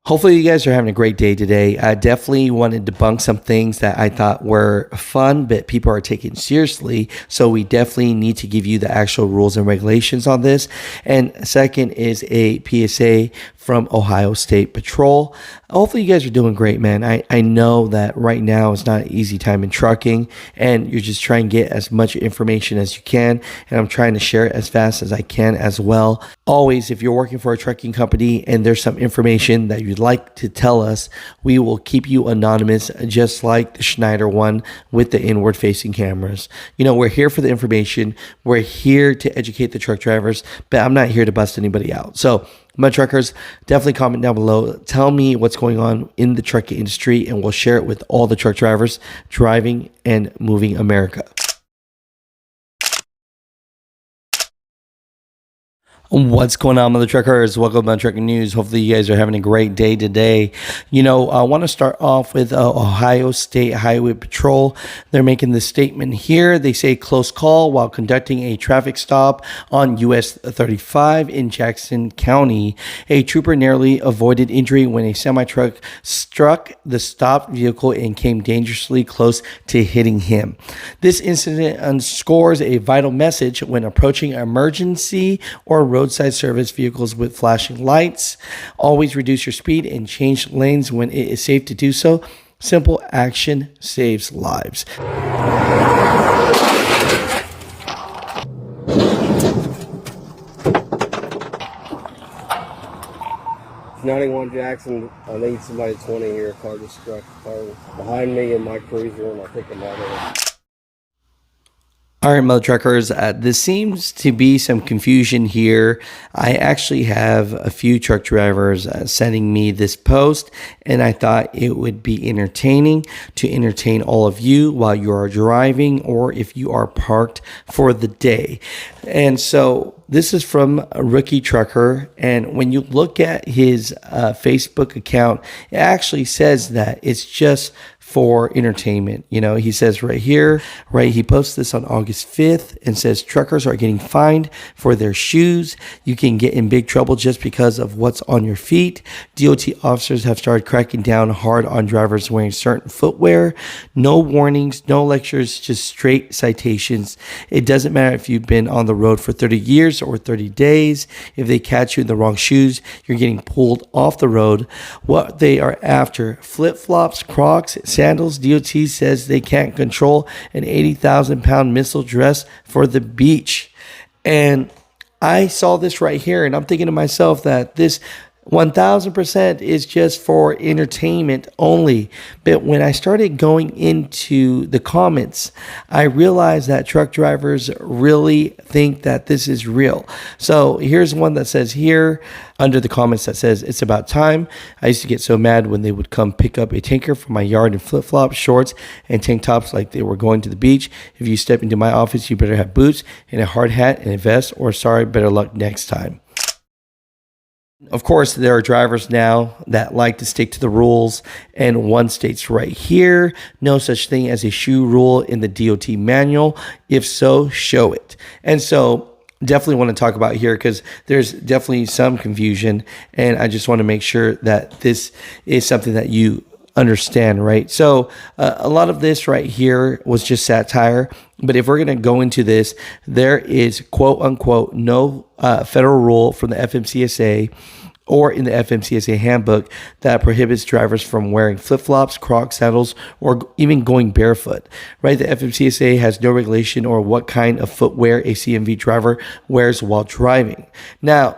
Hopefully you guys are having a great day today. I definitely wanted to debunk some things that I thought were fun, but people are taking seriously. So we definitely need to give you the actual rules and regulations on this. And second is a PSA from Ohio State Patrol. Hopefully you guys are doing great, man. I know that right now is not an easy time in trucking, and you're just trying to get as much information as you can. And I'm trying to share it as fast as I can as well. Always, if you're working for a trucking company and there's some information that you'd like to tell us, we will keep you anonymous, just like the Schneider one with the inward facing cameras. You know, we're here for the information. We're here to educate the truck drivers, but I'm not here to bust anybody out. So my truckers, definitely comment down below. Tell me what's going on in the trucking industry, and we'll share it with all the truck drivers driving and moving America. What's going on, Mutha truckers? Welcome to Trucking News. Hopefully you guys are having a great day today. You know, I want to start off with Ohio State Highway Patrol. They're making this statement here. They say close call while conducting a traffic stop on US 35 in Jackson County. A trooper narrowly avoided injury when a semi-truck struck the stopped vehicle and came dangerously close to hitting him. This incident underscores a vital message when approaching emergency or roadside service vehicles with flashing lights. Always reduce your speed and change lanes when it is safe to do so. Simple action saves lives. 91 Jackson. I need somebody 20 here. A car just struck a car behind me in my cruiser, and I think another. All right, Mutha truckers, there seems to be some confusion here. I actually have a few truck drivers sending me this post, and I thought it would be entertaining to entertain all of you while you are driving or if you are parked for the day. And so this is from a rookie trucker, and when you look at his Facebook account, it actually says that it's just for entertainment. You know, he says right here, right, he posts this on August 5th and says truckers are getting fined for their shoes. You can get in big trouble just because of what's on your feet. DOT officers have started cracking down hard on drivers wearing certain footwear. No warnings, no lectures, just straight citations. It doesn't matter if you've been on the road for 30 years or 30 days. If they catch you in the wrong shoes, you're getting pulled off the road. What they are after: flip-flops, Crocs, sandals. DOT says they can't control an 80,000-pound missile dress for the beach. And I saw this right here, and I'm thinking to myself that this 1000% is just for entertainment only. But when I started going into the comments, I realized that truck drivers really think that this is real. So here's one that says here under the comments that says, "It's about time. I used to get so mad when they would come pick up a tanker from my yard in flip-flops, shorts, and tank tops like they were going to the beach. If you step into my office, you better have boots and a hard hat and a vest, or sorry, better luck next time." Of course, there are drivers now that like to stick to the rules, and one states right here, no such thing as a shoe rule in the DOT manual. If so, show it. And so definitely want to talk about here because there's definitely some confusion, and I just want to make sure that this is something that you understand, right? So a lot of this right here was just satire, but if we're going to go into this, there is quote unquote no federal rule from the FMCSA or in the FMCSA handbook that prohibits drivers from wearing flip-flops, Crocs, sandals, or even going barefoot, right? The FMCSA has no regulation or what kind of footwear a CMV driver wears while driving. Now,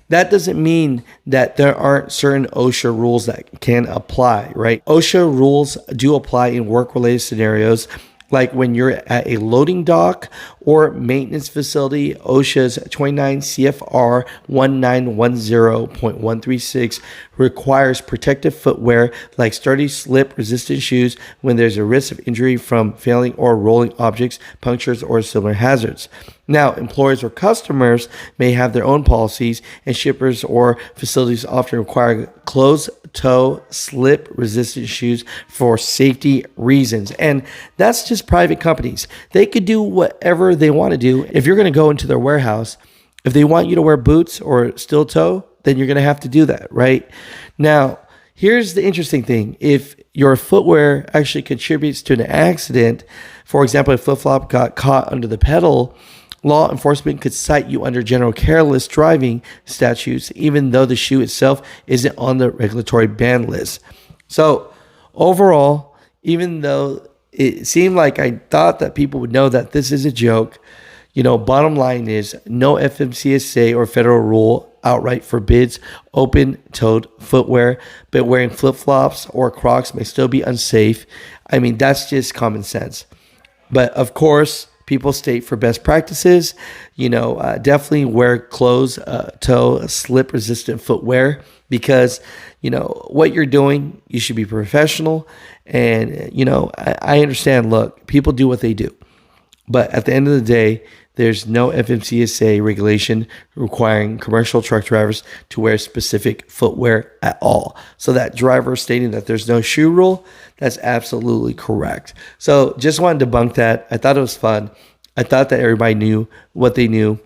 that doesn't mean that there aren't certain OSHA rules that can apply, right? OSHA rules do apply in work-related scenarios, like when you're at a loading dock or maintenance facility. OSHA's 29 CFR 1910.136 requires protective footwear like sturdy slip-resistant shoes when there's a risk of injury from failing or rolling objects, punctures, or similar hazards. Now, employers or customers may have their own policies, and shippers or facilities often require closed-toe, slip-resistant shoes for safety reasons. And that's just private companies. They could do whatever they want to do. If you're going to go into their warehouse, if they want you to wear boots or steel toe, then you're going to have to do that, right? Now, here's the interesting thing. If your footwear actually contributes to an accident, for example, if flip-flop got caught under the pedal, law enforcement could cite you under general careless driving statutes, even though the shoe itself isn't on the regulatory ban list. So overall, even though it seemed like I thought that people would know that this is a joke, bottom line is no FMCSA or federal rule outright forbids open-toed footwear, but wearing flip-flops or Crocs may still be unsafe. I mean, that's just common sense. But of course, people state for best practices, definitely wear closed-toe, slip-resistant footwear because, what you're doing, you should be professional. And, I understand, look, people do what they do. But at the end of the day, there's no FMCSA regulation requiring commercial truck drivers to wear specific footwear at all. So that driver stating that there's no shoe rule, that's absolutely correct. So just wanted to debunk that. I thought it was fun. I thought that everybody knew what they knew.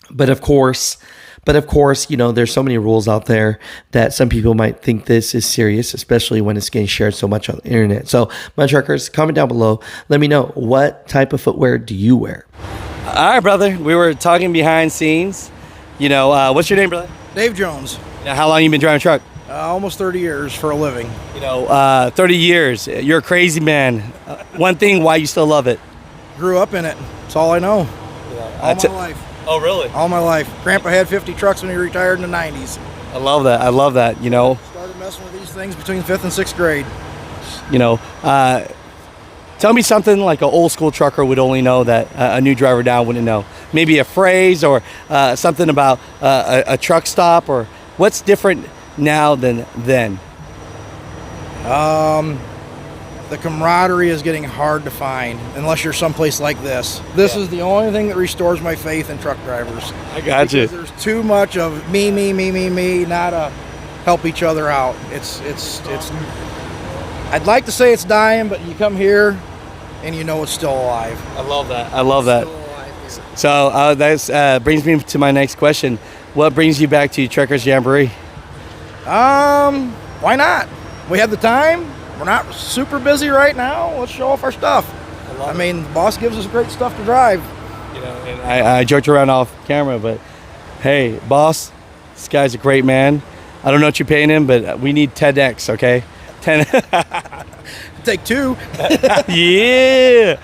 But of course, there's so many rules out there that some people might think this is serious, especially when it's getting shared so much on the internet. So my truckers, comment down below. Let me know, what type of footwear do you wear? All right, brother. We were talking behind scenes. What's your name, brother? Dave Jones. Now, how long you been driving a truck? Almost 30 years for a living. 30 years. You're a crazy man. One thing, why you still love it? Grew up in it. That's all I know. All my life. Oh, really? All my life. Grandpa had 50 trucks when he retired in the 90s. I love that. Started messing with these things between 5th and 6th grade. Tell me something like an old school trucker would only know that a new driver now wouldn't know. Maybe a phrase or something about a truck stop, or what's different now than then? The camaraderie is getting hard to find unless you're someplace like this. This is the only thing that restores my faith in truck drivers. I got you. There's too much of me, not to help each other out. It's I'd like to say it's dying, but you come here and it's still alive. I love that. Still alive here. So that brings me to my next question. What brings you back to Truckers Jamboree? Why not? We have the time. We're not super busy right now. Let's show off our stuff. The boss gives us great stuff to drive. And I joked around off camera, but hey, boss, this guy's a great man. I don't know what you're paying him, but we need 10x, okay? 10. Take 2. Yeah.